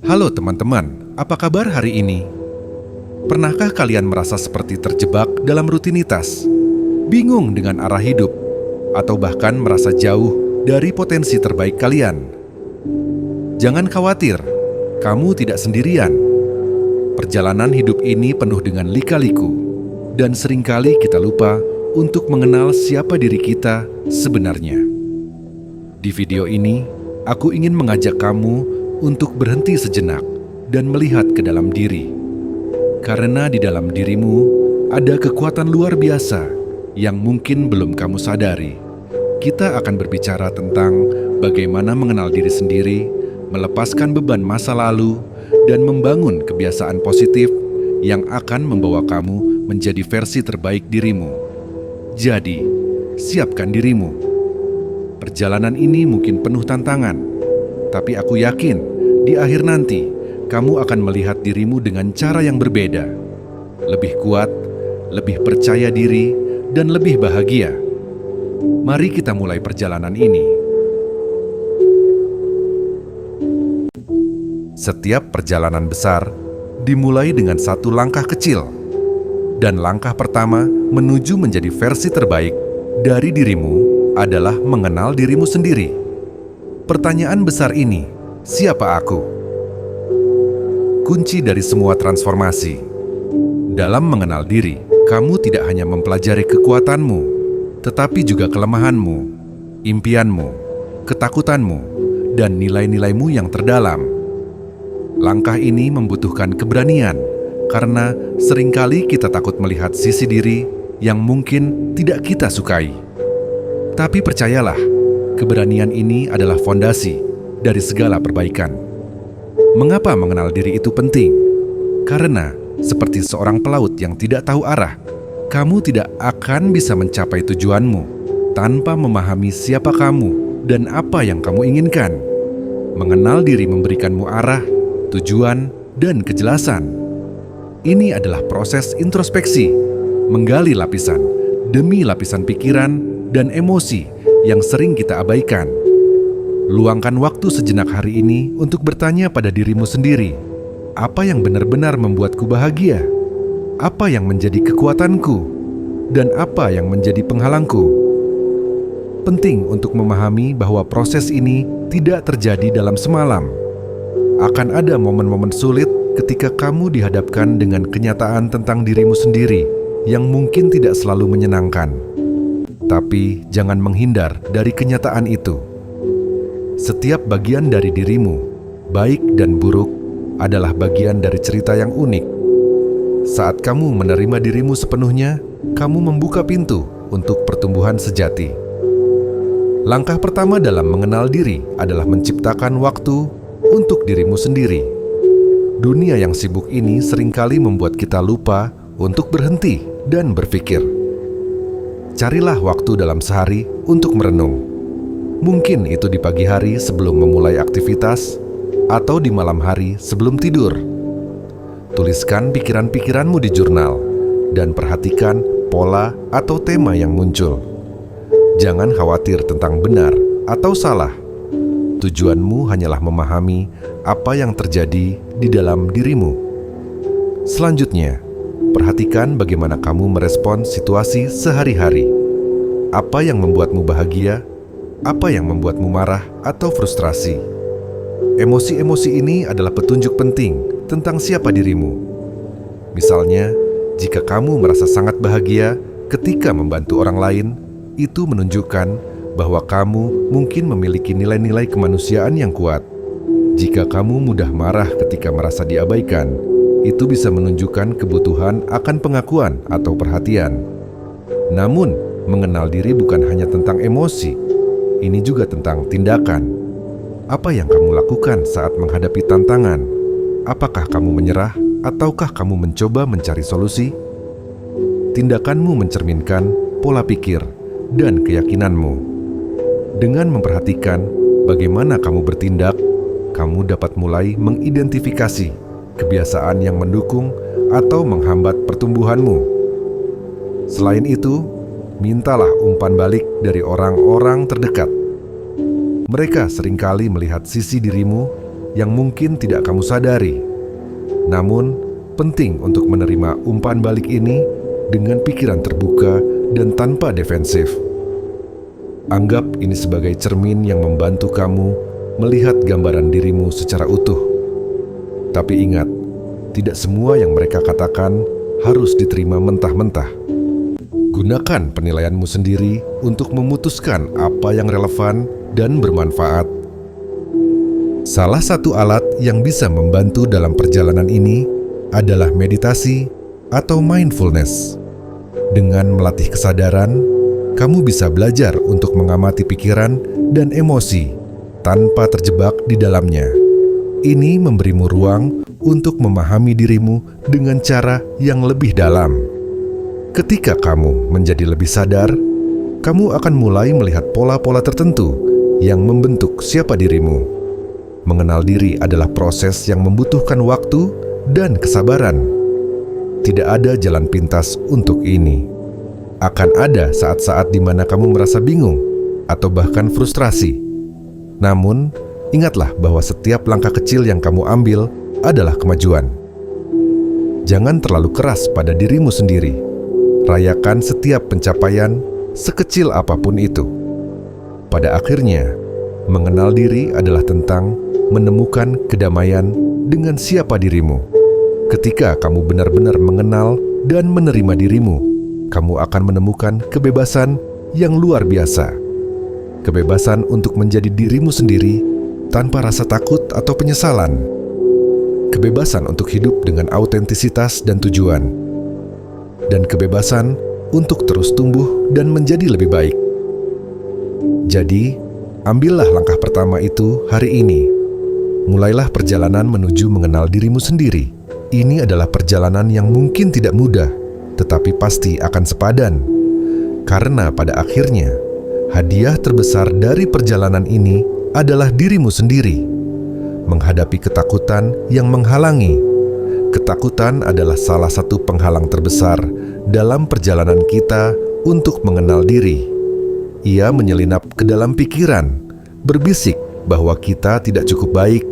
Halo teman-teman, apa kabar hari ini? Pernahkah kalian merasa seperti terjebak dalam rutinitas, bingung dengan arah hidup, atau bahkan merasa jauh dari potensi terbaik kalian? Jangan khawatir, kamu tidak sendirian. Perjalanan hidup ini penuh dengan lika-liku, dan seringkali kita lupa untuk mengenal siapa diri kita sebenarnya. Di video ini, aku ingin mengajak kamu untuk berhenti sejenak dan melihat ke dalam diri. Karena di dalam dirimu ada kekuatan luar biasa yang mungkin belum kamu sadari. Kita akan berbicara tentang bagaimana mengenal diri sendiri, melepaskan beban masa lalu, dan membangun kebiasaan positif yang akan membawa kamu menjadi versi terbaik dirimu. Jadi, siapkan dirimu. Perjalanan ini mungkin penuh tantangan, tapi aku yakin di akhir nanti kamu akan melihat dirimu dengan cara yang berbeda. Lebih kuat, lebih percaya diri, dan lebih bahagia. Mari kita mulai perjalanan ini. Setiap perjalanan besar dimulai dengan satu langkah kecil. Dan langkah pertama menuju menjadi versi terbaik dari dirimu adalah mengenal dirimu sendiri. Pertanyaan besar ini, siapa aku? Kunci dari semua transformasi. Dalam mengenal diri, kamu tidak hanya mempelajari kekuatanmu, tetapi juga kelemahanmu, impianmu, ketakutanmu, dan nilai-nilaimu yang terdalam. Langkah ini membutuhkan keberanian, karena seringkali kita takut melihat sisi diri yang mungkin tidak kita sukai. Tapi percayalah, keberanian ini adalah fondasi dari segala perbaikan. Mengapa mengenal diri itu penting? Karena, seperti seorang pelaut yang tidak tahu arah, kamu tidak akan bisa mencapai tujuanmu tanpa memahami siapa kamu dan apa yang kamu inginkan. Mengenal diri memberikanmu arah, tujuan, dan kejelasan. Ini adalah proses introspeksi, menggali lapisan demi lapisan pikiran dan emosi yang sering kita abaikan. Luangkan waktu sejenak hari ini untuk bertanya pada dirimu sendiri, apa yang benar-benar membuatku bahagia? Apa yang menjadi kekuatanku? Dan apa yang menjadi penghalangku? Penting untuk memahami bahwa proses ini tidak terjadi dalam semalam. Akan ada momen-momen sulit ketika kamu dihadapkan dengan kenyataan tentang dirimu sendiri yang mungkin tidak selalu menyenangkan. Tapi jangan menghindar dari kenyataan itu. Setiap bagian dari dirimu, baik dan buruk, adalah bagian dari cerita yang unik. Saat kamu menerima dirimu sepenuhnya, kamu membuka pintu untuk pertumbuhan sejati. Langkah pertama dalam mengenal diri adalah menciptakan waktu untuk dirimu sendiri. Dunia yang sibuk ini seringkali membuat kita lupa untuk berhenti dan berpikir. Carilah waktu dalam sehari untuk merenung. Mungkin itu di pagi hari sebelum memulai aktivitas, atau di malam hari sebelum tidur. Tuliskan pikiran-pikiranmu di jurnal, dan perhatikan pola atau tema yang muncul. Jangan khawatir tentang benar atau salah. Tujuanmu hanyalah memahami apa yang terjadi di dalam dirimu. Selanjutnya, perhatikan bagaimana kamu merespon situasi sehari-hari. Apa yang membuatmu bahagia? Apa yang membuatmu marah atau frustrasi? Emosi-emosi ini adalah petunjuk penting tentang siapa dirimu. Misalnya, jika kamu merasa sangat bahagia ketika membantu orang lain, itu menunjukkan bahwa kamu mungkin memiliki nilai-nilai kemanusiaan yang kuat. Jika kamu mudah marah ketika merasa diabaikan, itu bisa menunjukkan kebutuhan akan pengakuan atau perhatian. Namun, mengenal diri bukan hanya tentang emosi, ini juga tentang tindakan. Apa yang kamu lakukan saat menghadapi tantangan? Apakah kamu menyerah ataukah kamu mencoba mencari solusi? Tindakanmu mencerminkan pola pikir dan keyakinanmu. Dengan memperhatikan bagaimana kamu bertindak, kamu dapat mulai mengidentifikasi kebiasaan yang mendukung atau menghambat pertumbuhanmu. Selain itu, mintalah umpan balik dari orang-orang terdekat. Mereka seringkali melihat sisi dirimu yang mungkin tidak kamu sadari. Namun, penting untuk menerima umpan balik ini dengan pikiran terbuka dan tanpa defensif. Anggap ini sebagai cermin yang membantu kamu melihat gambaran dirimu secara utuh. Tapi ingat, tidak semua yang mereka katakan harus diterima mentah-mentah. Gunakan penilaianmu sendiri untuk memutuskan apa yang relevan dan bermanfaat. Salah satu alat yang bisa membantu dalam perjalanan ini adalah meditasi atau mindfulness. Dengan melatih kesadaran, kamu bisa belajar untuk mengamati pikiran dan emosi tanpa terjebak di dalamnya. Ini memberimu ruang untuk memahami dirimu dengan cara yang lebih dalam. Ketika kamu menjadi lebih sadar, kamu akan mulai melihat pola-pola tertentu yang membentuk siapa dirimu. Mengenal diri adalah proses yang membutuhkan waktu dan kesabaran. Tidak ada jalan pintas untuk ini. Akan ada saat-saat di mana kamu merasa bingung atau bahkan frustrasi. Namun, ingatlah bahwa setiap langkah kecil yang kamu ambil adalah kemajuan. Jangan terlalu keras pada dirimu sendiri. Rayakan setiap pencapaian, sekecil apapun itu. Pada akhirnya, mengenal diri adalah tentang menemukan kedamaian dengan siapa dirimu. Ketika kamu benar-benar mengenal dan menerima dirimu, kamu akan menemukan kebebasan yang luar biasa. Kebebasan untuk menjadi dirimu sendiri tanpa rasa takut atau penyesalan. Kebebasan untuk hidup dengan autentisitas dan tujuan. Dan kebebasan untuk terus tumbuh dan menjadi lebih baik. Jadi, ambillah langkah pertama itu hari ini. Mulailah perjalanan menuju mengenal dirimu sendiri. Ini adalah perjalanan yang mungkin tidak mudah, tetapi pasti akan sepadan. Karena pada akhirnya, hadiah terbesar dari perjalanan ini adalah dirimu sendiri. Menghadapi ketakutan yang menghalangi. Ketakutan adalah salah satu penghalang terbesar dalam perjalanan kita untuk mengenal diri. Ia menyelinap ke dalam pikiran, berbisik bahwa kita tidak cukup baik,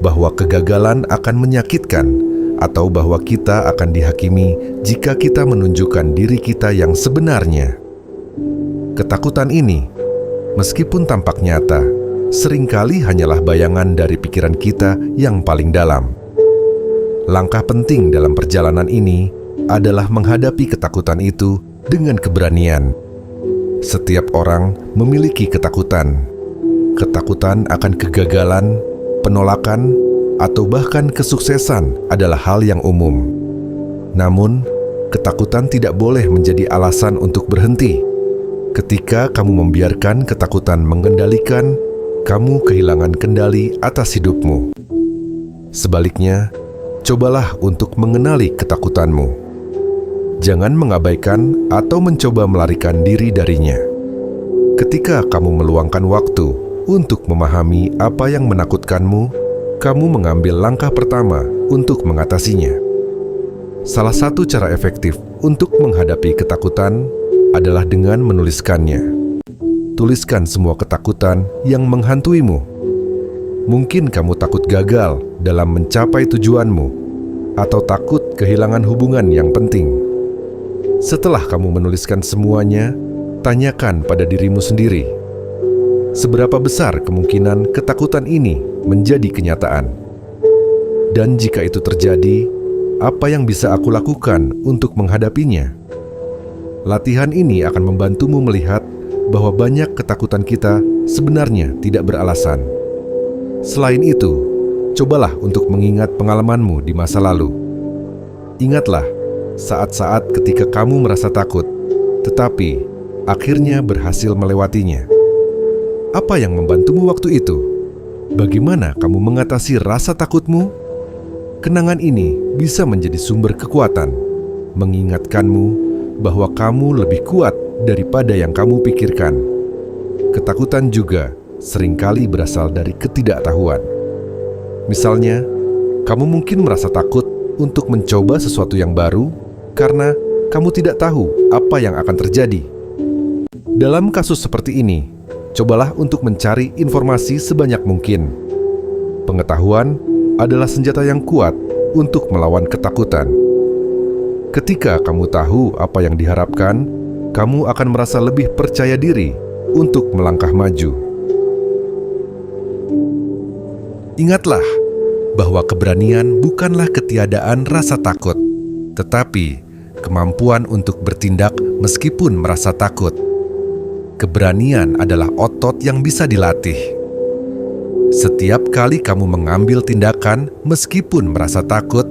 bahwa kegagalan akan menyakitkan, atau bahwa kita akan dihakimi jika kita menunjukkan diri kita yang sebenarnya. Ketakutan ini, meskipun tampak nyata, seringkali hanyalah bayangan dari pikiran kita yang paling dalam. Langkah penting dalam perjalanan ini adalah menghadapi ketakutan itu dengan keberanian. Setiap orang memiliki ketakutan. Ketakutan akan kegagalan, penolakan, atau bahkan kesuksesan adalah hal yang umum. Namun, ketakutan tidak boleh menjadi alasan untuk berhenti. Ketika kamu membiarkan ketakutan mengendalikan, kamu kehilangan kendali atas hidupmu. Sebaliknya, cobalah untuk mengenali ketakutanmu. Jangan mengabaikan atau mencoba melarikan diri darinya. Ketika kamu meluangkan waktu untuk memahami apa yang menakutkanmu, kamu mengambil langkah pertama untuk mengatasinya. Salah satu cara efektif untuk menghadapi ketakutan adalah dengan menuliskannya. Tuliskan semua ketakutan yang menghantuimu. Mungkin kamu takut gagal dalam mencapai tujuanmu, atau takut kehilangan hubungan yang penting. Setelah kamu menuliskan semuanya, tanyakan pada dirimu sendiri, seberapa besar kemungkinan ketakutan ini menjadi kenyataan? Dan jika itu terjadi, apa yang bisa aku lakukan untuk menghadapinya? Latihan ini akan membantumu melihat bahwa banyak ketakutan kita sebenarnya tidak beralasan. Selain itu, cobalah untuk mengingat pengalamanmu di masa lalu. Ingatlah saat-saat ketika kamu merasa takut, tetapi akhirnya berhasil melewatinya. Apa yang membantumu waktu itu? Bagaimana kamu mengatasi rasa takutmu? Kenangan ini bisa menjadi sumber kekuatan, mengingatkanmu bahwa kamu lebih kuat daripada yang kamu pikirkan. Ketakutan juga seringkali berasal dari ketidaktahuan. Misalnya, kamu mungkin merasa takut untuk mencoba sesuatu yang baru karena kamu tidak tahu apa yang akan terjadi. Dalam kasus seperti ini, cobalah untuk mencari informasi sebanyak mungkin. Pengetahuan adalah senjata yang kuat untuk melawan ketakutan. Ketika kamu tahu apa yang diharapkan, kamu akan merasa lebih percaya diri untuk melangkah maju. Ingatlah bahwa keberanian bukanlah ketiadaan rasa takut, tetapi kemampuan untuk bertindak meskipun merasa takut. Keberanian adalah otot yang bisa dilatih. Setiap kali kamu mengambil tindakan meskipun merasa takut,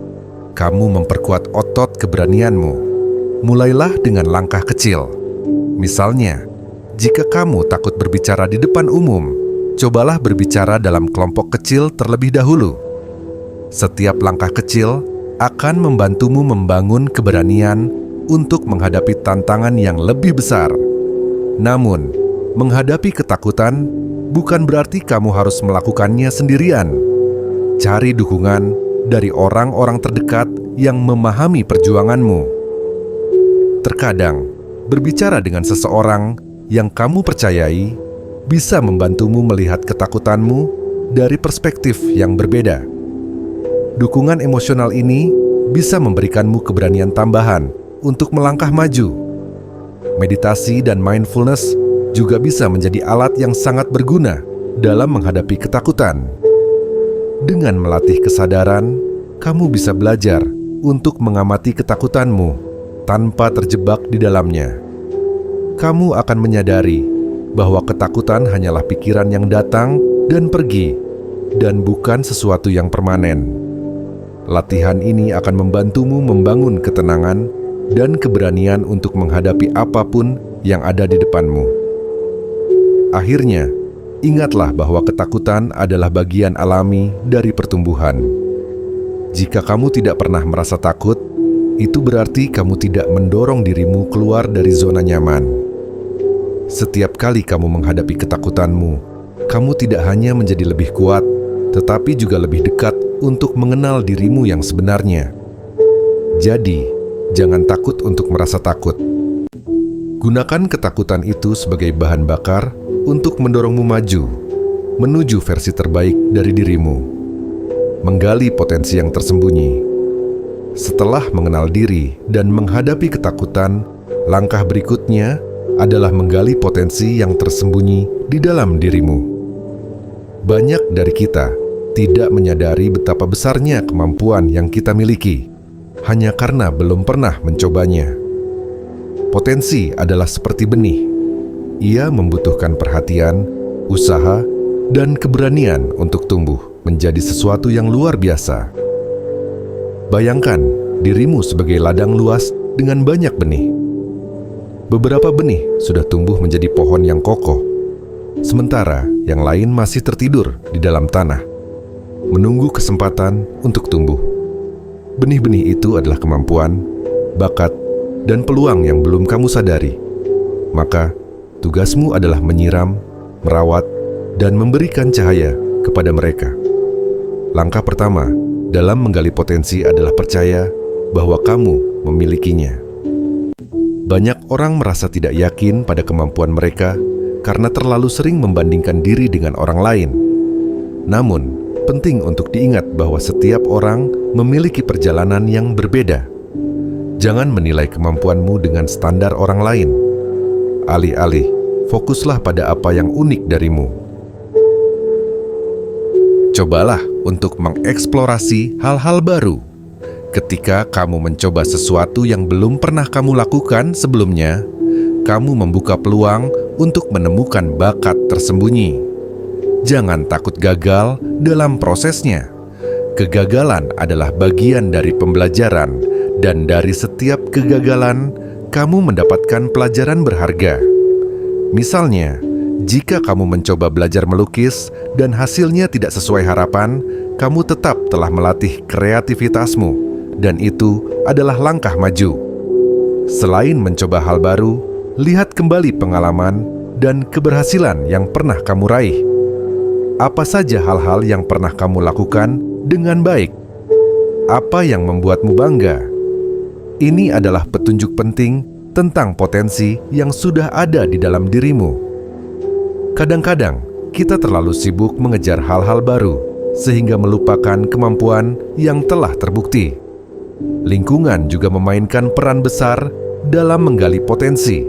kamu memperkuat otot keberanianmu. Mulailah dengan langkah kecil. Misalnya, jika kamu takut berbicara di depan umum, cobalah berbicara dalam kelompok kecil terlebih dahulu. Setiap langkah kecil akan membantumu membangun keberanian untuk menghadapi tantangan yang lebih besar. Namun, menghadapi ketakutan bukan berarti kamu harus melakukannya sendirian. Cari dukungan dari orang-orang terdekat yang memahami perjuanganmu. Terkadang, berbicara dengan seseorang yang kamu percayai bisa membantumu melihat ketakutanmu dari perspektif yang berbeda. Dukungan emosional ini bisa memberikanmu keberanian tambahan untuk melangkah maju. Meditasi dan mindfulness juga bisa menjadi alat yang sangat berguna dalam menghadapi ketakutan. Dengan melatih kesadaran, kamu bisa belajar untuk mengamati ketakutanmu tanpa terjebak di dalamnya. Kamu akan menyadari bahwa ketakutan hanyalah pikiran yang datang dan pergi, dan bukan sesuatu yang permanen. Latihan ini akan membantumu membangun ketenangan dan keberanian untuk menghadapi apapun yang ada di depanmu. Akhirnya, ingatlah bahwa ketakutan adalah bagian alami dari pertumbuhan. Jika kamu tidak pernah merasa takut, itu berarti kamu tidak mendorong dirimu keluar dari zona nyaman. Setiap kali kamu menghadapi ketakutanmu, kamu tidak hanya menjadi lebih kuat, tetapi juga lebih dekat untuk mengenal dirimu yang sebenarnya. Jadi, jangan takut untuk merasa takut. Gunakan ketakutan itu sebagai bahan bakar untuk mendorongmu maju, menuju versi terbaik dari dirimu. Menggali potensi yang tersembunyi. Setelah mengenal diri dan menghadapi ketakutan, langkah berikutnya adalah menggali potensi yang tersembunyi di dalam dirimu. Banyak dari kita tidak menyadari betapa besarnya kemampuan yang kita miliki, hanya karena belum pernah mencobanya. Potensi adalah seperti benih. Ia membutuhkan perhatian, usaha, dan keberanian untuk tumbuh menjadi sesuatu yang luar biasa. Bayangkan dirimu sebagai ladang luas dengan banyak benih. Beberapa benih sudah tumbuh menjadi pohon yang kokoh, sementara yang lain masih tertidur di dalam tanah, menunggu kesempatan untuk tumbuh. Benih-benih itu adalah kemampuan, bakat, dan peluang yang belum kamu sadari. Maka, tugasmu adalah menyiram, merawat, dan memberikan cahaya kepada mereka. Langkah pertama dalam menggali potensi adalah percaya bahwa kamu memilikinya. Banyak orang merasa tidak yakin pada kemampuan mereka karena terlalu sering membandingkan diri dengan orang lain. Namun, penting untuk diingat bahwa setiap orang memiliki perjalanan yang berbeda. Jangan menilai kemampuanmu dengan standar orang lain. Alih-alih, fokuslah pada apa yang unik darimu. Cobalah untuk mengeksplorasi hal-hal baru. Ketika kamu mencoba sesuatu yang belum pernah kamu lakukan sebelumnya, kamu membuka peluang untuk menemukan bakat tersembunyi. Jangan takut gagal dalam prosesnya. Kegagalan adalah bagian dari pembelajaran, dan dari setiap kegagalan, kamu mendapatkan pelajaran berharga. Misalnya, jika kamu mencoba belajar melukis dan hasilnya tidak sesuai harapan, kamu tetap telah melatih kreativitasmu, dan itu adalah langkah maju. Selain mencoba hal baru, lihat kembali pengalaman dan keberhasilan yang pernah kamu raih. Apa saja hal-hal yang pernah kamu lakukan dengan baik? Apa yang membuatmu bangga? Ini adalah petunjuk penting tentang potensi yang sudah ada di dalam dirimu. Kadang-kadang, kita terlalu sibuk mengejar hal-hal baru, sehingga melupakan kemampuan yang telah terbukti. Lingkungan juga memainkan peran besar dalam menggali potensi.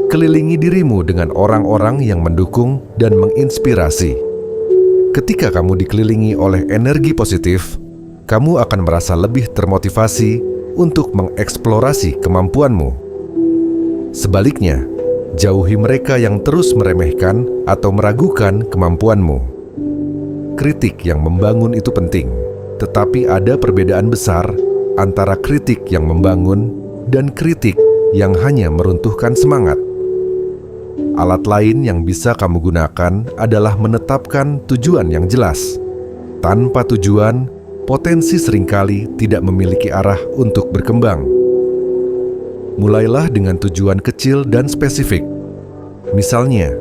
Kelilingi dirimu dengan orang-orang yang mendukung dan menginspirasi. Ketika kamu dikelilingi oleh energi positif, kamu akan merasa lebih termotivasi untuk mengeksplorasi kemampuanmu. Sebaliknya, jauhi mereka yang terus meremehkan atau meragukan kemampuanmu. Kritik yang membangun itu penting, tetapi ada perbedaan besar antara kritik yang membangun dan kritik yang hanya meruntuhkan semangat. Alat lain yang bisa kamu gunakan adalah menetapkan tujuan yang jelas. Tanpa tujuan, potensi seringkali tidak memiliki arah untuk berkembang. Mulailah dengan tujuan kecil dan spesifik. Misalnya,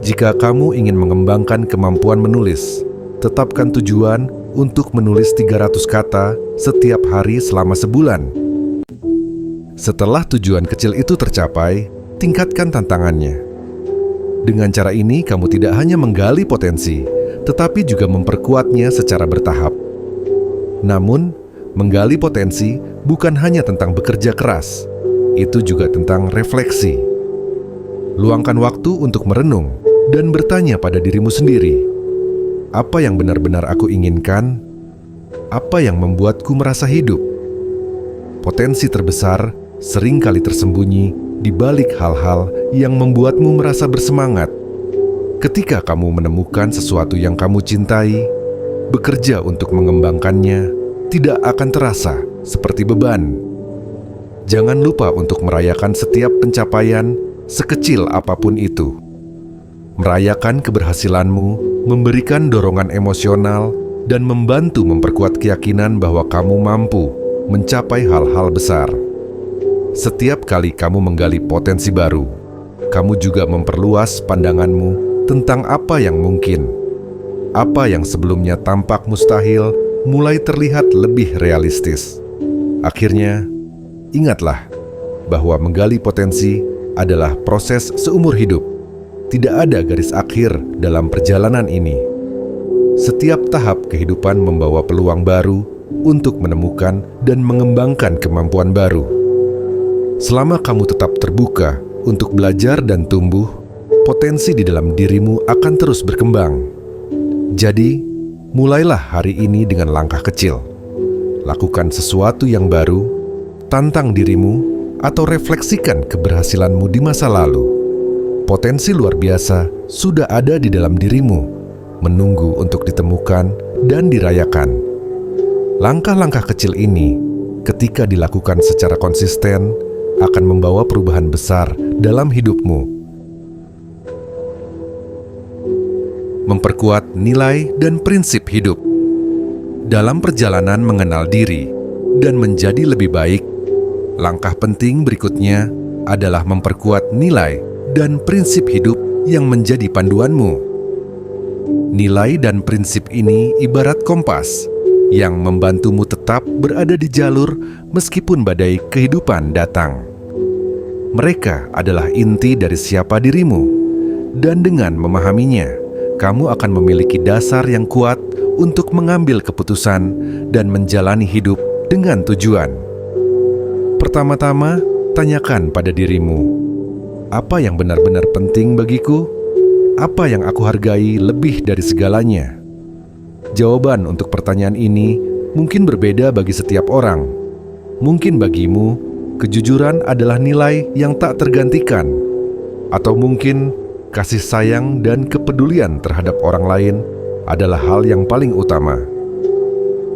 jika kamu ingin mengembangkan kemampuan menulis, tetapkan tujuan untuk menulis 300 kata setiap hari selama sebulan. Setelah tujuan kecil itu tercapai, tingkatkan tantangannya. Dengan cara ini, kamu tidak hanya menggali potensi, tetapi juga memperkuatnya secara bertahap. Namun, menggali potensi bukan hanya tentang bekerja keras, itu juga tentang refleksi. Luangkan waktu untuk merenung dan bertanya pada dirimu sendiri, apa yang benar-benar aku inginkan? Apa yang membuatku merasa hidup? Potensi terbesar seringkali tersembunyi di balik hal-hal yang membuatmu merasa bersemangat. Ketika kamu menemukan sesuatu yang kamu cintai, bekerja untuk mengembangkannya tidak akan terasa seperti beban. Jangan lupa untuk merayakan setiap pencapaian, sekecil apapun itu. Merayakan keberhasilanmu memberikan dorongan emosional dan membantu memperkuat keyakinan bahwa kamu mampu mencapai hal-hal besar. Setiap kali kamu menggali potensi baru, kamu juga memperluas pandanganmu tentang apa yang mungkin. Apa yang sebelumnya tampak mustahil mulai terlihat lebih realistis. Akhirnya, ingatlah bahwa menggali potensi adalah proses seumur hidup. Tidak ada garis akhir dalam perjalanan ini. Setiap tahap kehidupan membawa peluang baru untuk menemukan dan mengembangkan kemampuan baru. Selama kamu tetap terbuka untuk belajar dan tumbuh, potensi di dalam dirimu akan terus berkembang. Jadi, mulailah hari ini dengan langkah kecil. Lakukan sesuatu yang baru, tantang dirimu, atau refleksikan keberhasilanmu di masa lalu. Potensi luar biasa sudah ada di dalam dirimu, menunggu untuk ditemukan dan dirayakan. Langkah-langkah kecil ini, ketika dilakukan secara konsisten, akan membawa perubahan besar dalam hidupmu. Memperkuat nilai dan prinsip hidup. Dalam perjalanan mengenal diri dan menjadi lebih baik, langkah penting berikutnya adalah memperkuat nilai dan prinsip hidup yang menjadi panduanmu. Nilai dan prinsip ini ibarat kompas yang membantumu tetap berada di jalur meskipun badai kehidupan datang. Mereka adalah inti dari siapa dirimu, dan dengan memahaminya, kamu akan memiliki dasar yang kuat untuk mengambil keputusan dan menjalani hidup dengan tujuan. Pertama-tama, tanyakan pada dirimu, apa yang benar-benar penting bagiku? Apa yang aku hargai lebih dari segalanya? Jawaban untuk pertanyaan ini mungkin berbeda bagi setiap orang. Mungkin bagimu, kejujuran adalah nilai yang tak tergantikan. Atau mungkin kasih sayang dan kepedulian terhadap orang lain adalah hal yang paling utama.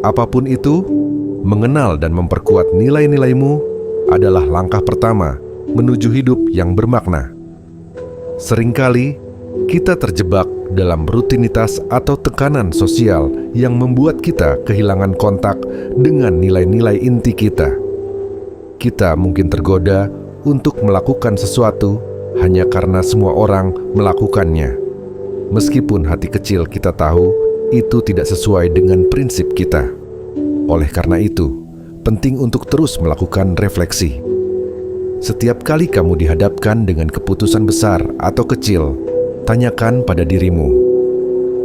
Apapun itu, mengenal dan memperkuat nilai-nilaimu adalah langkah pertama menuju hidup yang bermakna. Seringkali, kita terjebak dalam rutinitas atau tekanan sosial yang membuat kita kehilangan kontak dengan nilai-nilai inti kita. Kita mungkin tergoda untuk melakukan sesuatu hanya karena semua orang melakukannya. Meskipun hati kecil kita tahu itu tidak sesuai dengan prinsip kita. Oleh karena itu, penting untuk terus melakukan refleksi. Setiap kali kamu dihadapkan dengan keputusan besar atau kecil, tanyakan pada dirimu,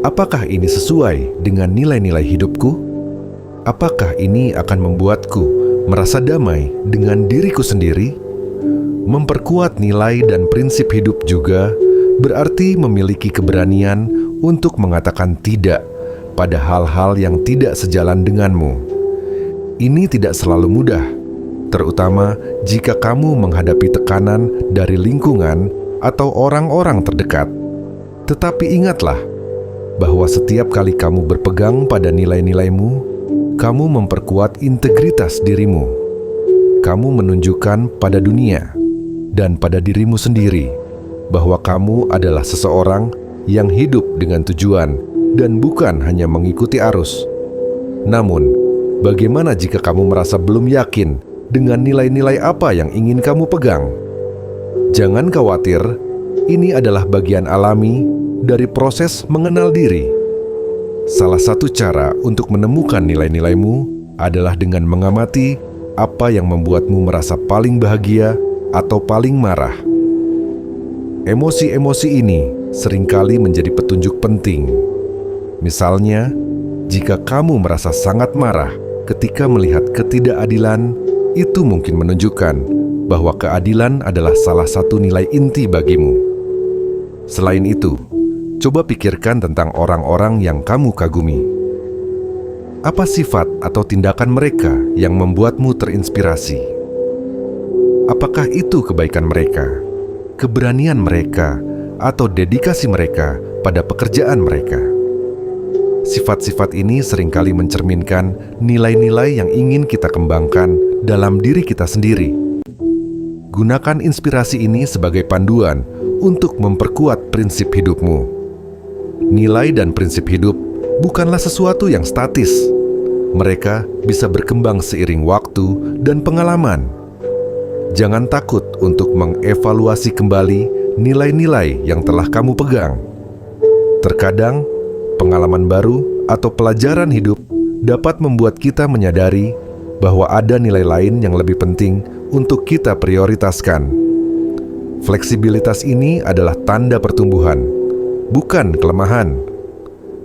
Apakah ini sesuai dengan nilai-nilai hidupku? Apakah ini akan membuatku merasa damai dengan diriku sendiri? Memperkuat nilai dan prinsip hidup juga berarti memiliki keberanian untuk mengatakan tidak pada hal-hal yang tidak sejalan denganmu. Ini tidak selalu mudah, terutama jika kamu menghadapi tekanan dari lingkungan atau orang-orang terdekat. Tetapi ingatlah bahwa setiap kali kamu berpegang pada nilai-nilaimu, kamu memperkuat integritas dirimu. Kamu menunjukkan pada dunia dan pada dirimu sendiri bahwa kamu adalah seseorang yang hidup dengan tujuan dan bukan hanya mengikuti arus. Namun, bagaimana jika kamu merasa belum yakin dengan nilai-nilai apa yang ingin kamu pegang? Jangan khawatir, ini adalah bagian alami dari proses mengenal diri. Salah satu cara untuk menemukan nilai-nilaimu adalah dengan mengamati apa yang membuatmu merasa paling bahagia atau paling marah. Emosi-emosi ini seringkali menjadi petunjuk penting. Misalnya, jika kamu merasa sangat marah ketika melihat ketidakadilan, itu mungkin menunjukkan bahwa keadilan adalah salah satu nilai inti bagimu. Selain itu, coba pikirkan tentang orang-orang yang kamu kagumi. Apa sifat atau tindakan mereka yang membuatmu terinspirasi? Apakah itu kebaikan mereka, keberanian mereka, atau dedikasi mereka pada pekerjaan mereka? Sifat-sifat ini seringkali mencerminkan nilai-nilai yang ingin kita kembangkan dalam diri kita sendiri. Gunakan inspirasi ini sebagai panduan untuk memperkuat prinsip hidupmu. Nilai dan prinsip hidup bukanlah sesuatu yang statis. Mereka bisa berkembang seiring waktu dan pengalaman. Jangan takut untuk mengevaluasi kembali nilai-nilai yang telah kamu pegang. Terkadang, pengalaman baru atau pelajaran hidup dapat membuat kita menyadari bahwa ada nilai lain yang lebih penting untuk kita prioritaskan. Fleksibilitas ini adalah tanda pertumbuhan, bukan kelemahan.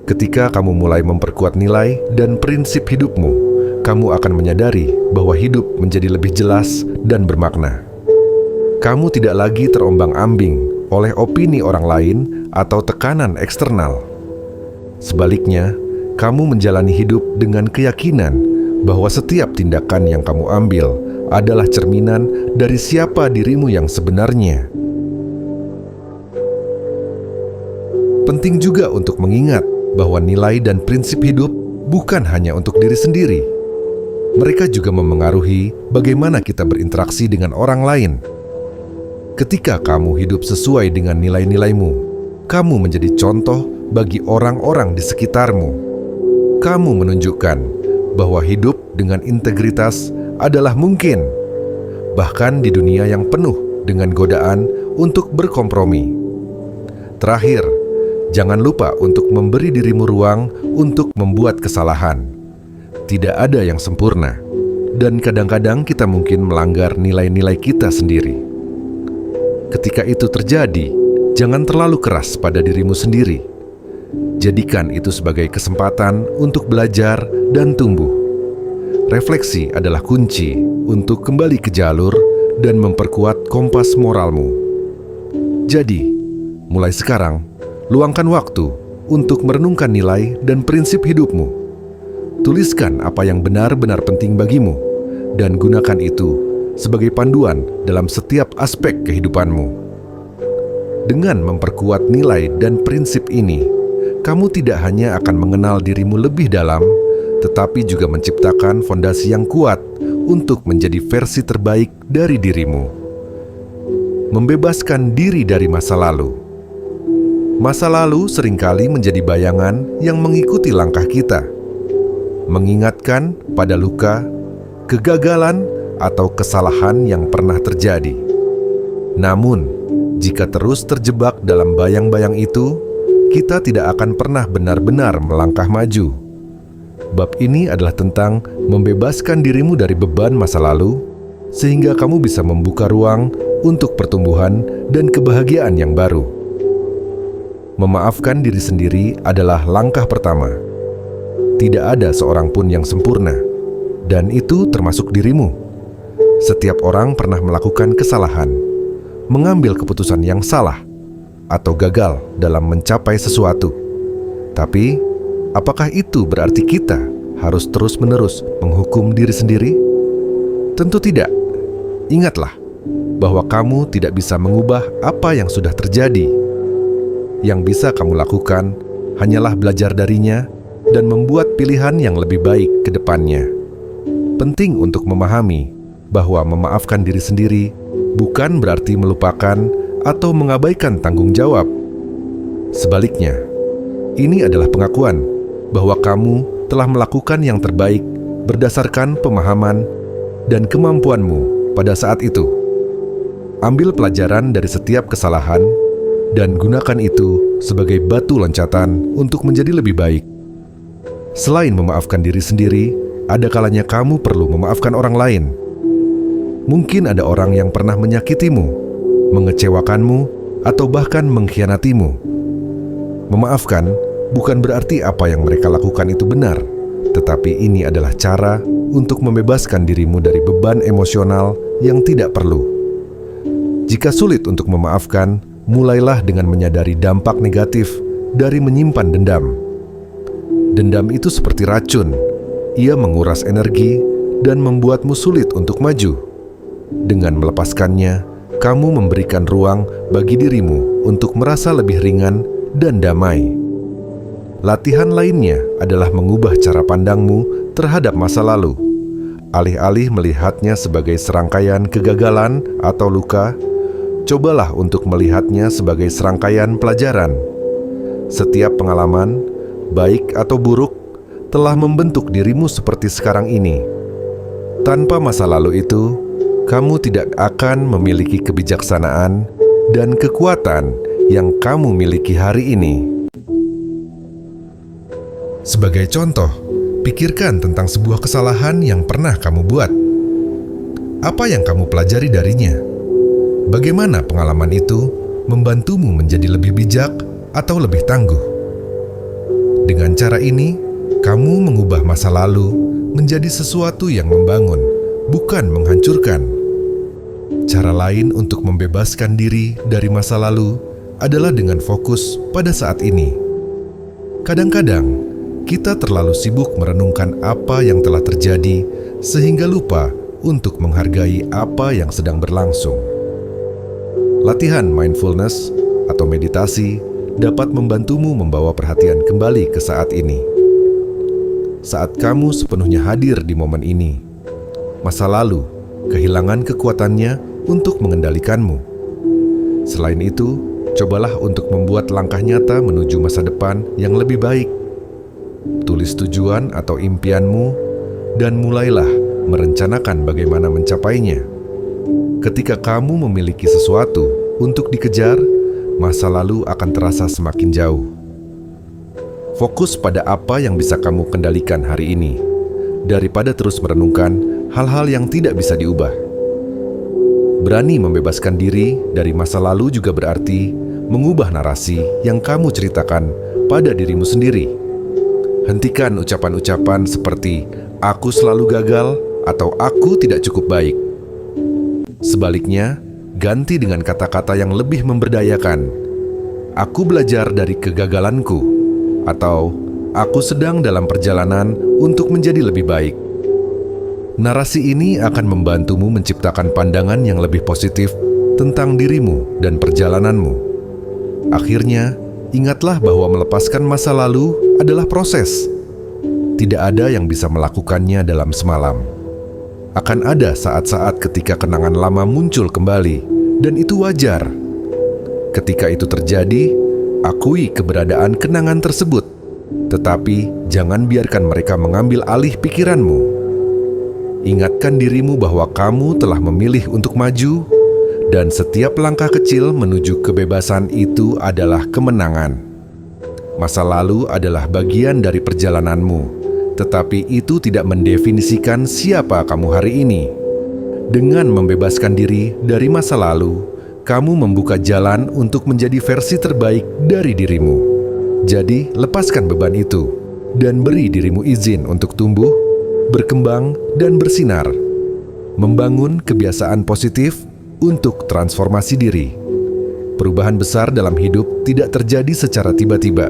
Ketika kamu mulai memperkuat nilai dan prinsip hidupmu, kamu akan menyadari bahwa hidup menjadi lebih jelas dan bermakna. Kamu tidak lagi terombang-ambing oleh opini orang lain atau tekanan eksternal. Sebaliknya, kamu menjalani hidup dengan keyakinan bahwa setiap tindakan yang kamu ambil adalah cerminan dari siapa dirimu yang sebenarnya. Penting juga untuk mengingat bahwa nilai dan prinsip hidup bukan hanya untuk diri sendiri. Mereka juga memengaruhi bagaimana kita berinteraksi dengan orang lain. Ketika kamu hidup sesuai dengan nilai-nilaimu, kamu menjadi contoh bagi orang-orang di sekitarmu. Kamu menunjukkan bahwa hidup dengan integritas adalah mungkin, bahkan di dunia yang penuh dengan godaan untuk berkompromi. Terakhir, jangan lupa untuk memberi dirimu ruang untuk membuat kesalahan. Tidak ada yang sempurna, dan kadang-kadang kita mungkin melanggar nilai-nilai kita sendiri. Ketika itu terjadi, jangan terlalu keras pada dirimu sendiri. Jadikan itu sebagai kesempatan untuk belajar dan tumbuh. Refleksi adalah kunci untuk kembali ke jalur dan memperkuat kompas moralmu. Jadi, mulai sekarang, luangkan waktu untuk merenungkan nilai dan prinsip hidupmu. Tuliskan apa yang benar-benar penting bagimu dan gunakan itu sebagai panduan dalam setiap aspek kehidupanmu. Dengan memperkuat nilai dan prinsip ini, kamu tidak hanya akan mengenal dirimu lebih dalam, tetapi juga menciptakan fondasi yang kuat untuk menjadi versi terbaik dari dirimu. Membebaskan diri dari masa lalu. Masa lalu seringkali menjadi bayangan yang mengikuti langkah kita, mengingatkan pada luka, kegagalan, atau kesalahan yang pernah terjadi. Namun, jika terus terjebak dalam bayang-bayang itu, kita tidak akan pernah benar-benar melangkah maju. Bab ini adalah tentang membebaskan dirimu dari beban masa lalu, sehingga kamu bisa membuka ruang untuk pertumbuhan dan kebahagiaan yang baru. Memaafkan diri sendiri adalah langkah pertama. Tidak ada seorang pun yang sempurna, dan itu termasuk dirimu. Setiap orang pernah melakukan kesalahan, mengambil keputusan yang salah, atau gagal dalam mencapai sesuatu. Tapi, apakah itu berarti kita harus terus-menerus menghukum diri sendiri? Tentu tidak. Ingatlah bahwa kamu tidak bisa mengubah apa yang sudah terjadi. Yang bisa kamu lakukan hanyalah belajar darinya dan membuat pilihan yang lebih baik ke depannya. Penting untuk memahami bahwa memaafkan diri sendiri bukan berarti melupakan atau mengabaikan tanggung jawab. Sebaliknya, ini adalah pengakuan bahwa kamu telah melakukan yang terbaik berdasarkan pemahaman dan kemampuanmu pada saat itu. Ambil pelajaran dari setiap kesalahan dan gunakan itu sebagai batu loncatan untuk menjadi lebih baik. Selain memaafkan diri sendiri, ada kalanya kamu perlu memaafkan orang lain. Mungkin ada orang yang pernah menyakitimu, mengecewakanmu, atau bahkan mengkhianatimu. Memaafkan bukan berarti apa yang mereka lakukan itu benar, tetapi ini adalah cara untuk membebaskan dirimu dari beban emosional yang tidak perlu. Jika sulit untuk memaafkan, mulailah dengan menyadari dampak negatif dari menyimpan dendam. Dendam itu seperti racun. Ia menguras energi dan membuatmu sulit untuk maju. Dengan melepaskannya, kamu memberikan ruang bagi dirimu untuk merasa lebih ringan dan damai. Latihan lainnya adalah mengubah cara pandangmu terhadap masa lalu. Alih-alih melihatnya sebagai serangkaian kegagalan atau luka, cobalah untuk melihatnya sebagai serangkaian pelajaran. Setiap pengalaman, baik atau buruk, telah membentuk dirimu seperti sekarang ini. Tanpa masa lalu itu, kamu tidak akan memiliki kebijaksanaan dan kekuatan yang kamu miliki hari ini. Sebagai contoh, pikirkan tentang sebuah kesalahan yang pernah kamu buat. Apa yang kamu pelajari darinya? Bagaimana pengalaman itu membantumu menjadi lebih bijak atau lebih tangguh? Dengan cara ini, kamu mengubah masa lalu menjadi sesuatu yang membangun, bukan menghancurkan. Cara lain untuk membebaskan diri dari masa lalu adalah dengan fokus pada saat ini. Kadang-kadang, kita terlalu sibuk merenungkan apa yang telah terjadi sehingga lupa untuk menghargai apa yang sedang berlangsung. Latihan mindfulness atau meditasi dapat membantumu membawa perhatian kembali ke saat ini. Saat kamu sepenuhnya hadir di momen ini, masa lalu kehilangan kekuatannya untuk mengendalikanmu. Selain itu, cobalah untuk membuat langkah nyata menuju masa depan yang lebih baik. Tulis tujuan atau impianmu dan mulailah merencanakan bagaimana mencapainya. Ketika kamu memiliki sesuatu untuk dikejar, masa lalu akan terasa semakin jauh. Fokus pada apa yang bisa kamu kendalikan hari ini, daripada terus merenungkan hal-hal yang tidak bisa diubah. Berani membebaskan diri dari masa lalu juga berarti mengubah narasi yang kamu ceritakan pada dirimu sendiri. Hentikan ucapan-ucapan seperti "aku selalu gagal" atau "aku tidak cukup baik". Sebaliknya, ganti dengan kata-kata yang lebih memberdayakan. "Aku belajar dari kegagalanku" atau "aku sedang dalam perjalanan untuk menjadi lebih baik". Narasi ini akan membantumu menciptakan pandangan yang lebih positif tentang dirimu dan perjalananmu. Akhirnya, ingatlah bahwa melepaskan masa lalu adalah proses. Tidak ada yang bisa melakukannya dalam semalam. Akan ada saat-saat ketika kenangan lama muncul kembali, dan itu wajar. Ketika itu terjadi, akui keberadaan kenangan tersebut, tetapi jangan biarkan mereka mengambil alih pikiranmu. Ingatkan dirimu bahwa kamu telah memilih untuk maju, dan setiap langkah kecil menuju kebebasan itu adalah kemenangan. Masa lalu adalah bagian dari perjalananmu, tetapi itu tidak mendefinisikan siapa kamu hari ini. Dengan membebaskan diri dari masa lalu, kamu membuka jalan untuk menjadi versi terbaik dari dirimu. Jadi, lepaskan beban itu dan beri dirimu izin untuk tumbuh, berkembang, dan bersinar. Membangun kebiasaan positif untuk transformasi diri. Perubahan besar dalam hidup tidak terjadi secara tiba-tiba.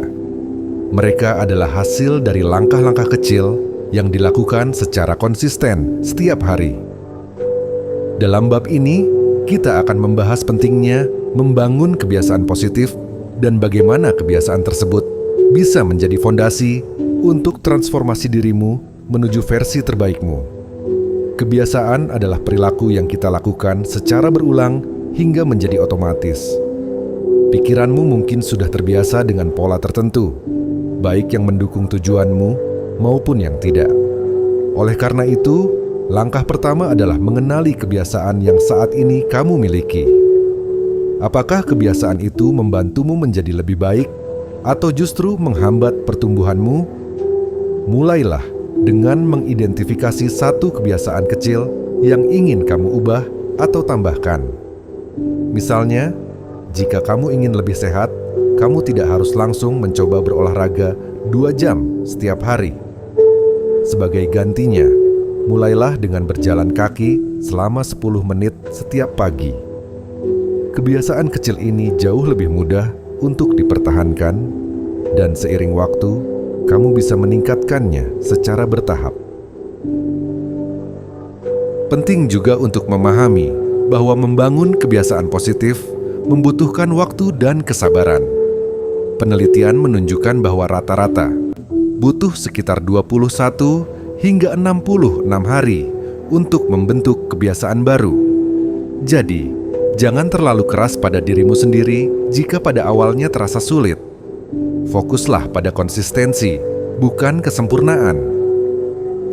Mereka adalah hasil dari langkah-langkah kecil yang dilakukan secara konsisten setiap hari. Dalam bab ini, kita akan membahas pentingnya membangun kebiasaan positif dan bagaimana kebiasaan tersebut bisa menjadi fondasi untuk transformasi dirimu menuju versi terbaikmu. Kebiasaan adalah perilaku yang kita lakukan secara berulang hingga menjadi otomatis. Pikiranmu mungkin sudah terbiasa dengan pola tertentu, baik yang mendukung tujuanmu maupun yang tidak. Oleh karena itu, langkah pertama adalah mengenali kebiasaan yang saat ini kamu miliki. Apakah kebiasaan itu membantumu menjadi lebih baik atau justru menghambat pertumbuhanmu? Mulailah dengan mengidentifikasi satu kebiasaan kecil yang ingin kamu ubah atau tambahkan. Misalnya, jika kamu ingin lebih sehat, kamu tidak harus langsung mencoba berolahraga 2 jam setiap hari. Sebagai gantinya, mulailah dengan berjalan kaki selama 10 menit setiap pagi. Kebiasaan kecil ini jauh lebih mudah untuk dipertahankan, dan seiring waktu, kamu bisa meningkatkannya secara bertahap. Penting juga untuk memahami bahwa membangun kebiasaan positif membutuhkan waktu dan kesabaran. Penelitian menunjukkan bahwa rata-rata butuh sekitar 21 hingga 66 hari untuk membentuk kebiasaan baru. Jadi, jangan terlalu keras pada dirimu sendiri jika pada awalnya terasa sulit. Fokuslah pada konsistensi, bukan kesempurnaan.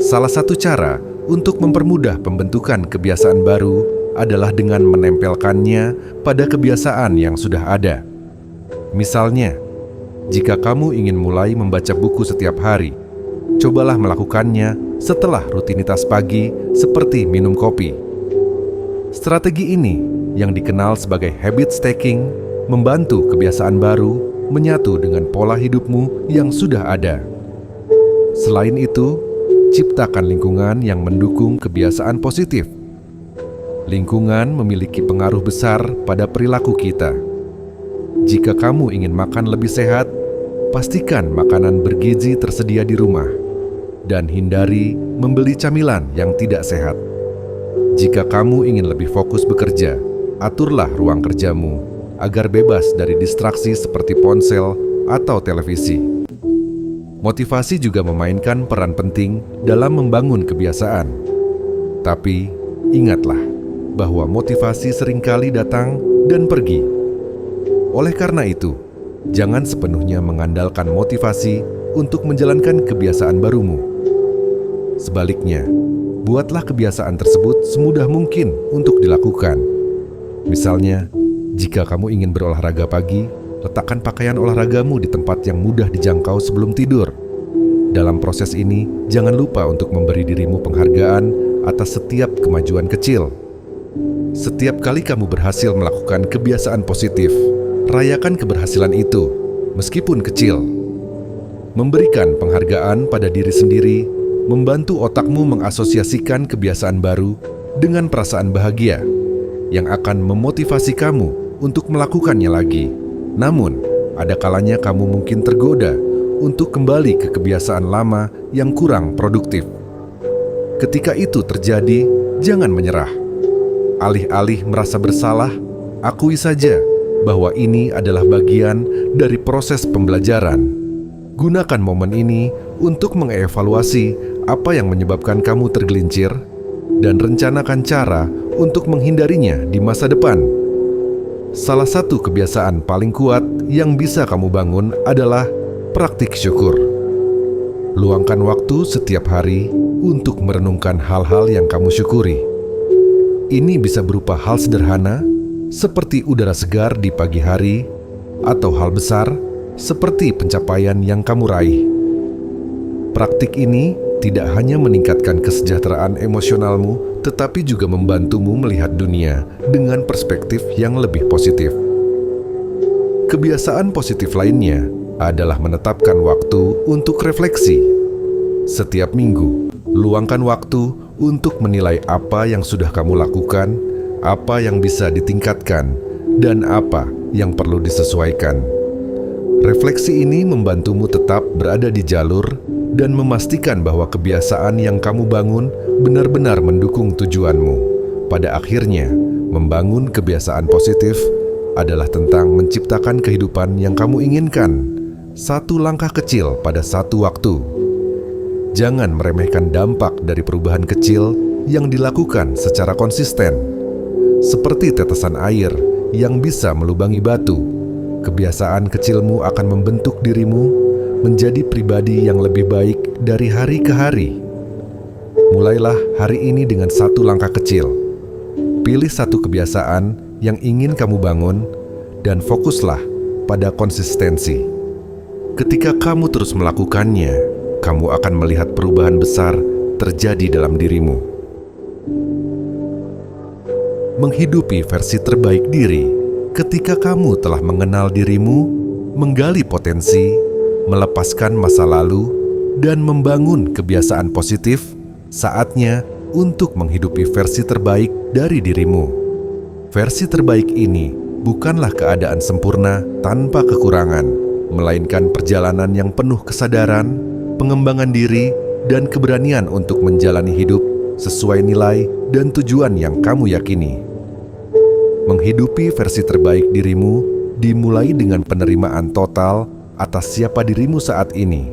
Salah satu cara untuk mempermudah pembentukan kebiasaan baru adalah dengan menempelkannya pada kebiasaan yang sudah ada. Misalnya, jika kamu ingin mulai membaca buku setiap hari, cobalah melakukannya setelah rutinitas pagi seperti minum kopi. Strategi ini, yang dikenal sebagai habit stacking, membantu kebiasaan baru menyatu dengan pola hidupmu yang sudah ada. Selain itu, ciptakan lingkungan yang mendukung kebiasaan positif. Lingkungan memiliki pengaruh besar pada perilaku kita. Jika kamu ingin makan lebih sehat, pastikan makanan bergizi tersedia di rumah, dan hindari membeli camilan yang tidak sehat. Jika kamu ingin lebih fokus bekerja, aturlah ruang kerjamu agar bebas dari distraksi seperti ponsel atau televisi. Motivasi juga memainkan peran penting dalam membangun kebiasaan. Tapi, ingatlah bahwa motivasi seringkali datang dan pergi. Oleh karena itu, jangan sepenuhnya mengandalkan motivasi untuk menjalankan kebiasaan barumu. Sebaliknya, buatlah kebiasaan tersebut semudah mungkin untuk dilakukan. Misalnya, jika kamu ingin berolahraga pagi, letakkan pakaian olahragamu di tempat yang mudah dijangkau sebelum tidur. Dalam proses ini, jangan lupa untuk memberi dirimu penghargaan atas setiap kemajuan kecil. Setiap kali kamu berhasil melakukan kebiasaan positif, rayakan keberhasilan itu, meskipun kecil. Memberikan penghargaan pada diri sendiri membantu otakmu mengasosiasikan kebiasaan baru dengan perasaan bahagia yang akan memotivasi kamu untuk melakukannya lagi. Namun, ada kalanya kamu mungkin tergoda untuk kembali ke kebiasaan lama yang kurang produktif. Ketika itu terjadi, jangan menyerah. Alih-alih merasa bersalah, akui saja bahwa ini adalah bagian dari proses pembelajaran. Gunakan momen ini untuk mengevaluasi apa yang menyebabkan kamu tergelincir dan rencanakan cara untuk menghindarinya di masa depan. Salah satu kebiasaan paling kuat yang bisa kamu bangun adalah praktik syukur. Luangkan waktu setiap hari untuk merenungkan hal-hal yang kamu syukuri. Ini bisa berupa hal sederhana seperti udara segar di pagi hari, atau hal besar seperti pencapaian yang kamu raih. Praktik ini tidak hanya meningkatkan kesejahteraan emosionalmu, tetapi juga membantumu melihat dunia dengan perspektif yang lebih positif. Kebiasaan positif lainnya adalah menetapkan waktu untuk refleksi. Setiap minggu, luangkan waktu untuk menilai apa yang sudah kamu lakukan, apa yang bisa ditingkatkan, dan apa yang perlu disesuaikan. Refleksi ini membantumu tetap berada di jalur dan memastikan bahwa kebiasaan yang kamu bangun benar-benar mendukung tujuanmu. Pada akhirnya, membangun kebiasaan positif adalah tentang menciptakan kehidupan yang kamu inginkan, satu langkah kecil pada satu waktu. Jangan meremehkan dampak dari perubahan kecil yang dilakukan secara konsisten. Seperti tetesan air yang bisa melubangi batu, kebiasaan kecilmu akan membentuk dirimu menjadi pribadi yang lebih baik dari hari ke hari. Mulailah hari ini dengan satu langkah kecil. Pilih satu kebiasaan yang ingin kamu bangun dan fokuslah pada konsistensi. Ketika kamu terus melakukannya, kamu akan melihat perubahan besar terjadi dalam dirimu. Menghidupi versi terbaik diri ketika kamu telah mengenal dirimu, menggali potensi, melepaskan masa lalu, dan membangun kebiasaan positif. Saatnya untuk menghidupi versi terbaik dari dirimu. Versi terbaik ini bukanlah keadaan sempurna tanpa kekurangan, melainkan perjalanan yang penuh kesadaran, pengembangan diri, dan keberanian untuk menjalani hidup sesuai nilai dan tujuan yang kamu yakini. Menghidupi versi terbaik dirimu dimulai dengan penerimaan total atas siapa dirimu saat ini.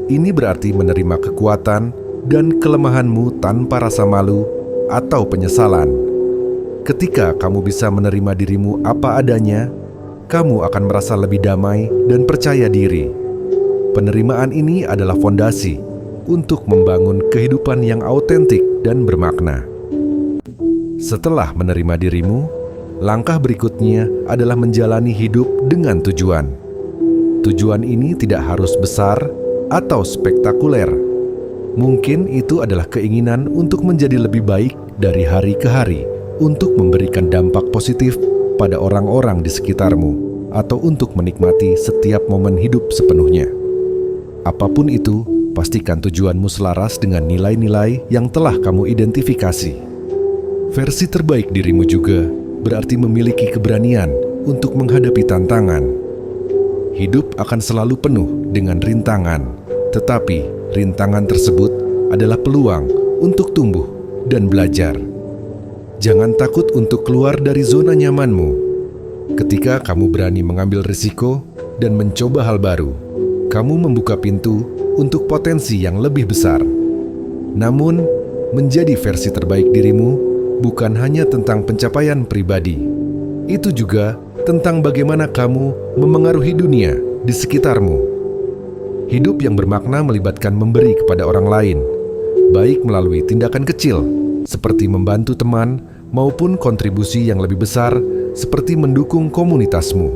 Ini berarti menerima kekuatan dan kelemahanmu tanpa rasa malu atau penyesalan. Ketika kamu bisa menerima dirimu apa adanya, kamu akan merasa lebih damai dan percaya diri. Penerimaan ini adalah fondasi untuk membangun kehidupan yang autentik dan bermakna. Setelah menerima dirimu, langkah berikutnya adalah menjalani hidup dengan tujuan. Tujuan ini tidak harus besar atau spektakuler. Mungkin itu adalah keinginan untuk menjadi lebih baik dari hari ke hari, untuk memberikan dampak positif pada orang-orang di sekitarmu, atau untuk menikmati setiap momen hidup sepenuhnya. Apapun itu, pastikan tujuanmu selaras dengan nilai-nilai yang telah kamu identifikasi. Versi terbaik dirimu juga berarti memiliki keberanian untuk menghadapi tantangan. Hidup akan selalu penuh dengan rintangan, tetapi rintangan tersebut adalah peluang untuk tumbuh dan belajar. Jangan takut untuk keluar dari zona nyamanmu. Ketika kamu berani mengambil risiko dan mencoba hal baru, kamu membuka pintu untuk potensi yang lebih besar. Namun, menjadi versi terbaik dirimu bukan hanya tentang pencapaian pribadi. Itu juga tentang bagaimana kamu memengaruhi dunia di sekitarmu. Hidup yang bermakna melibatkan memberi kepada orang lain, baik melalui tindakan kecil, seperti membantu teman, maupun kontribusi yang lebih besar, seperti mendukung komunitasmu.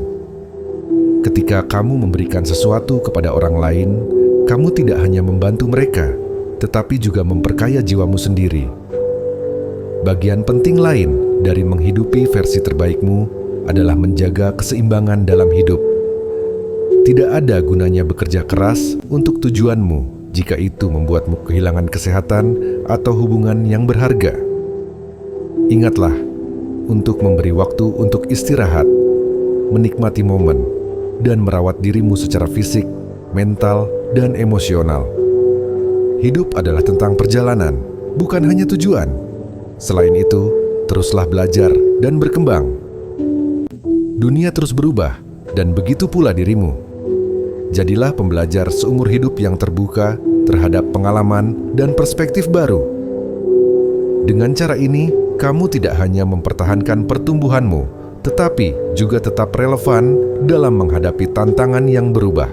Ketika kamu memberikan sesuatu kepada orang lain, kamu tidak hanya membantu mereka, tetapi juga memperkaya jiwamu sendiri. Bagian penting lain dari menghidupi versi terbaikmu adalah menjaga keseimbangan dalam hidup. Tidak ada gunanya bekerja keras untuk tujuanmu jika itu membuatmu kehilangan kesehatan atau hubungan yang berharga. Ingatlah untuk memberi waktu untuk istirahat, menikmati momen, dan merawat dirimu secara fisik, mental, dan emosional. Hidup adalah tentang perjalanan, bukan hanya tujuan. Selain itu, teruslah belajar dan berkembang. Dunia terus berubah, dan begitu pula dirimu. Jadilah pembelajar seumur hidup yang terbuka terhadap pengalaman dan perspektif baru. Dengan cara ini, kamu tidak hanya mempertahankan pertumbuhanmu, tetapi juga tetap relevan dalam menghadapi tantangan yang berubah.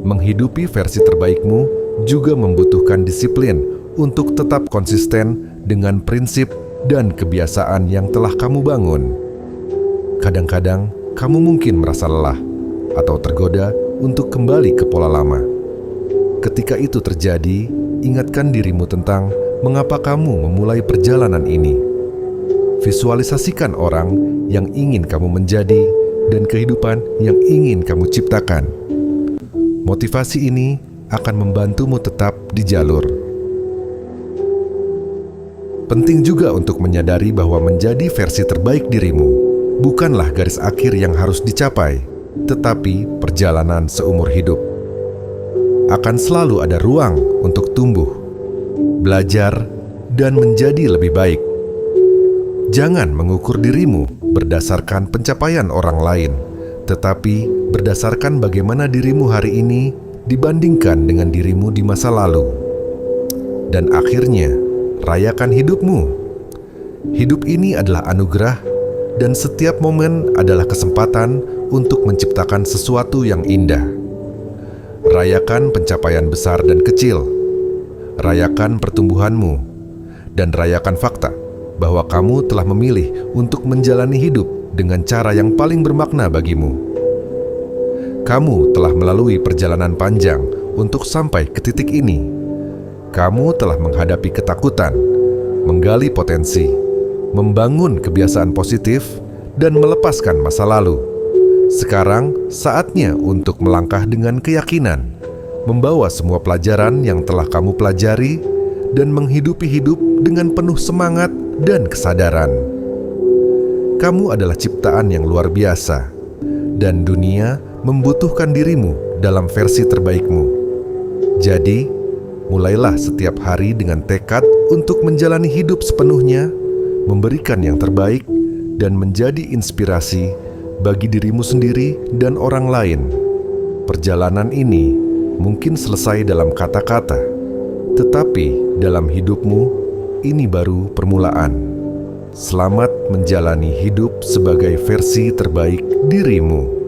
Menghidupi versi terbaikmu juga membutuhkan disiplin untuk tetap konsisten dengan prinsip dan kebiasaan yang telah kamu bangun. Kadang-kadang, kamu mungkin merasa lelah atau tergoda untuk kembali ke pola lama. Ketika itu terjadi, ingatkan dirimu tentang mengapa kamu memulai perjalanan ini. Visualisasikan orang yang ingin kamu menjadi dan kehidupan yang ingin kamu ciptakan. Motivasi ini akan membantumu tetap di jalur. Penting juga untuk menyadari bahwa menjadi versi terbaik dirimu bukanlah garis akhir yang harus dicapai, tetapi perjalanan seumur hidup. Akan selalu ada ruang untuk tumbuh, belajar, dan menjadi lebih baik. Jangan mengukur dirimu berdasarkan pencapaian orang lain, tetapi berdasarkan bagaimana dirimu hari ini dibandingkan dengan dirimu di masa lalu. Dan akhirnya, rayakan hidupmu. Hidup ini adalah anugerah, dan setiap momen adalah kesempatan untuk menciptakan sesuatu yang indah. Rayakan pencapaian besar dan kecil. Rayakan pertumbuhanmu, dan rayakan fakta bahwa kamu telah memilih untuk menjalani hidup dengan cara yang paling bermakna bagimu. Kamu telah melalui perjalanan panjang untuk sampai ke titik ini. Kamu telah menghadapi ketakutan, menggali potensi, membangun kebiasaan positif, dan melepaskan masa lalu. Sekarang saatnya untuk melangkah dengan keyakinan, membawa semua pelajaran yang telah kamu pelajari, dan menghidupi hidup dengan penuh semangat dan kesadaran. Kamu adalah ciptaan yang luar biasa, dan dunia membutuhkan dirimu dalam versi terbaikmu. Jadi, mulailah setiap hari dengan tekad untuk menjalani hidup sepenuhnya, memberikan yang terbaik, dan menjadi inspirasi bagi dirimu sendiri dan orang lain. Perjalanan ini mungkin selesai dalam kata-kata, tetapi dalam hidupmu, ini baru permulaan. Selamat menjalani hidup sebagai versi terbaik dirimu.